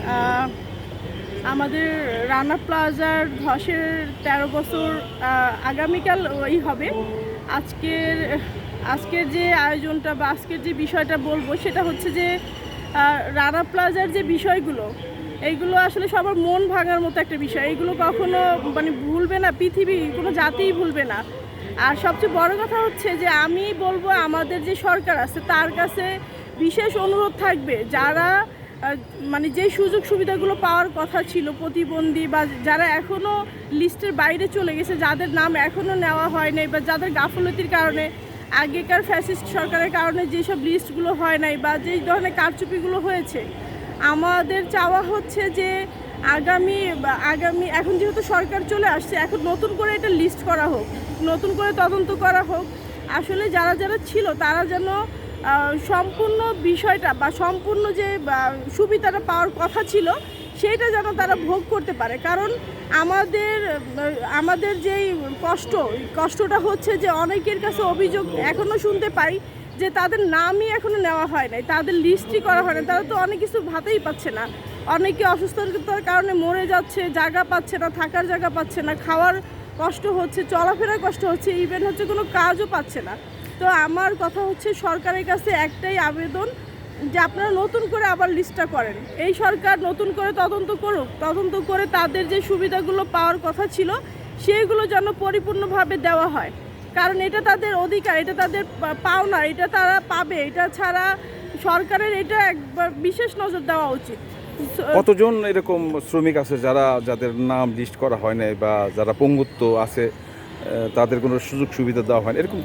আহ, আমাদের রানা প্লাজার ধসের 13 বছর আগামীকাল ওই হবে। আজকের আজকের যে আয়োজনটা বা আজকের যে বিষয়টা বলবো সেটা হচ্ছে যে রানা প্লাজার যে বিষয়গুলো, এইগুলো আসলে সবার মন ভাঙার মতো একটা বিষয়। এইগুলো কখনো মানে ভুলবে না, পৃথিবীর কোনো জাতিই ভুলবে না। আর সবচেয়ে বড় কথা হচ্ছে যে আমি বলবো আমাদের যে সরকার আছে তার কাছে বিশেষ অনুরোধ থাকবে, যারা মানে যে সুযোগ সুবিধাগুলো পাওয়ার কথা ছিল প্রতিবন্ধী বা যারা এখনও লিস্টের বাইরে চলে গেছে, যাদের নাম এখনও নেওয়া হয় নাই বা যাদের গাফলতির কারণে আগেকার ফ্যাসিস্ট সরকারের কারণে যেসব লিস্টগুলো হয় নাই বা যেই ধরনের কারচুপিগুলো হয়েছে, আমাদের চাওয়া হচ্ছে যে আগামী এখন যেহেতু সরকার চলে আসছে, এখন নতুন করে এটা লিস্ট করা হোক, নতুন করে তদন্ত করা হোক। আসলে যারা যারা ছিল তারা যেন সম্পূর্ণ বিষয়টা বা সম্পূর্ণ যে সুবিধাটা পাওয়ার কথা ছিল সেইটা যেন তারা ভোগ করতে পারে। কারণ আমাদের যেই কষ্টটা হচ্ছে যে অনেকের কাছে অভিযোগ এখনও শুনতে পাই যে তাদের নামই এখনও নেওয়া হয় নাই, তাদের লিস্টই করা হয় না। তারা তো অনেক কিছু ভাতেই পাচ্ছে না, অনেকে অসুস্থতার কারণে মরে যাচ্ছে, জায়গা পাচ্ছে না, থাকার জায়গা পাচ্ছে না, খাওয়ার কষ্ট হচ্ছে, চলাফেরার কষ্ট হচ্ছে, ইভেন হচ্ছে কোনো কাজও পাচ্ছে না। তো আমার কথা হচ্ছে সরকারের কাছে একটাই আবেদন যে আপনারা নতুন করে আবার লিস্টটা করেন। এই সরকার নতুন করে তদন্ত করুক, তদন্ত করে তাদের যে সুবিধাগুলো পাওয়ার কথা ছিল সেগুলো যেন পরিপূর্ণভাবে দেওয়া হয়। কারণ এটা তাদের অধিকার, এটা তাদের পাওনা, এটা তারা পাবে। এটা ছাড়া সরকারের এটা একবার বিশেষ নজর দেওয়া উচিত। কতজন এরকম শ্রমিক আছে যাদের নাম লিস্ট করা হয় নাই বা যারা পঙ্গুত্ব আছে, তাদের কোনো সুযোগ সুবিধা দেওয়া হয় না, এরকম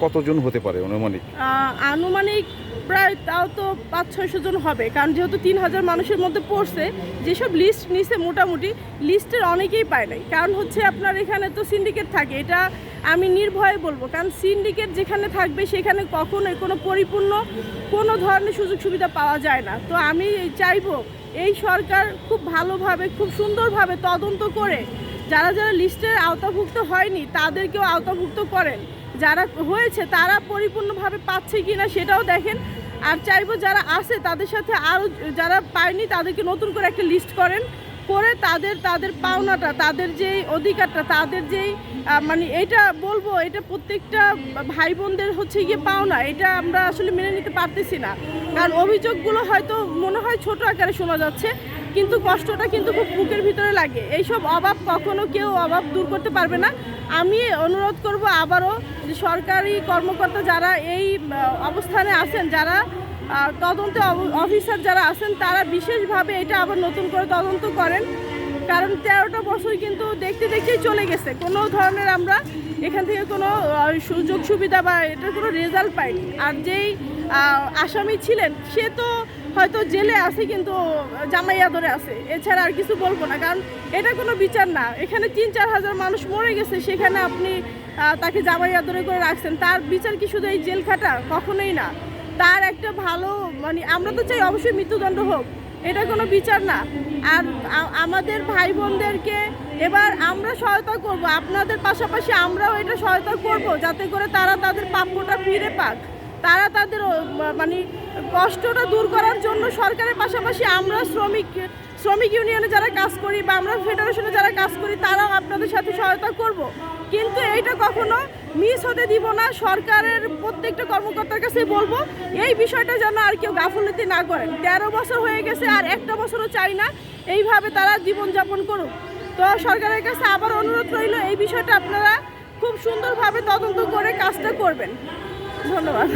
কতজন হতে পারে অনুমানিক? আনুমানিক প্রায় তাও তো 500-600 জন হবে। কারণ যেহেতু 3000 মানুষের মধ্যে পড়ছে, যেসব লিস্ট নিছে মোটামুটি লিস্টের অনেকেই পায় নাই। কারণ হচ্ছে আপনার এখানে তো সিন্ডিকেট থাকে, এটা আমি নির্ভয়ে বলবো। কারণ সিন্ডিকেট যেখানে থাকবে সেখানে কখনোই কোনো পরিপূর্ণ কোনো ধরনের সুযোগ সুবিধা পাওয়া যায় না। তো আমি চাইবো এই সরকার খুব ভালোভাবে, খুব সুন্দরভাবে তদন্ত করে যারা যারা লিস্টের আওতাভুক্ত হয়নি তাদেরকেও আওতাভুক্ত করেন, যারা হয়েছে তারা পরিপূর্ণভাবে পাচ্ছে কি না সেটাও দেখেন। আর চাইবো যারা আছে তাদের সাথে আরও যারা পায়নি তাদেরকে নতুন করে একটা লিস্ট করেন, করে তাদের পাওনাটা, তাদের যেই অধিকারটা, তাদের যেই মানে এটা বলবো এটা প্রত্যেকটা ভাই বোনদের হচ্ছে গিয়ে পাওনা, এটা আমরা আসলে মেনে নিতে পারতেছি না। কারণ অভিযোগগুলো হয়তো মনে হয় ছোট আকারে শোনা যাচ্ছে, কিন্তু কষ্টটা কিন্তু খুব বুকের ভিতরে লাগে। এইসব অভাব কখনো কেউ অভাব দূর করতে পারবে না। আমি অনুরোধ করব আবারও যে সরকারি কর্মকর্তা যারা এই অবস্থানে আছেন, যারা তদন্তে অফিসার যারা আছেন, তারা বিশেষভাবে এটা আবার নতুন করে তদন্ত করেন। কারণ 13টা বছর কিন্তু দেখতে দেখতেই চলে গেছে, কোনো ধরনের আমরা এখান থেকে কোনো সুযোগ সুবিধা বা এটার কোনো রেজাল্ট পাইনি। আর যেই আসামি ছিলেন সে তো হয়তো জেলে আছে, কিন্তু জামাইয়া ধরে আছে, এছাড়া আর কিছু বলবো না। কারণ এটা কোনো বিচার না। এখানে 3-4 হাজার মানুষ মরে গেছে, সেখানে আপনি তাকে জামাইয়া ধরে করে রাখছেন, তার বিচার কি শুধু এই জেল খাটা? কখনোই না। তার একটা ভালো মানে আমরা তো চাই অবশ্যই মৃত্যুদণ্ড হোক, এটা কোনো বিচার না। আর আমাদের ভাই বোনদেরকে এবার আমরা সহায়তা করব, আপনাদের পাশাপাশি আমরাও এটা সহায়তা করব, যাতে করে তারা তাদের প্রাপ্যটা ফিরে পাক। তারা তাদের মানে কষ্টটা দূর করার জন্য সরকারের পাশাপাশি আমরা শ্রমিক ইউনিয়নে যারা কাজ করি বা আমরা ফেডারেশনে যারা কাজ করি তারাও আপনাদের সাথে সহায়তা করব। কিন্তু এইটা কখনো মিস হতে দিব না। সরকারের প্রত্যেকটা কর্মকর্তার কাছে বলবো এই বিষয়টা যেন আর কেউ গাফলতি না করেন। 13 বছর হয়ে গেছে, আর একটা বছরও চাই না এইভাবে তারা জীবনযাপন করুক। তো সরকারের কাছে আবার অনুরোধ রইল এই বিষয়টা আপনারা খুব সুন্দরভাবে তদন্ত করে কাজটা করবেন। ধন্যবাদ।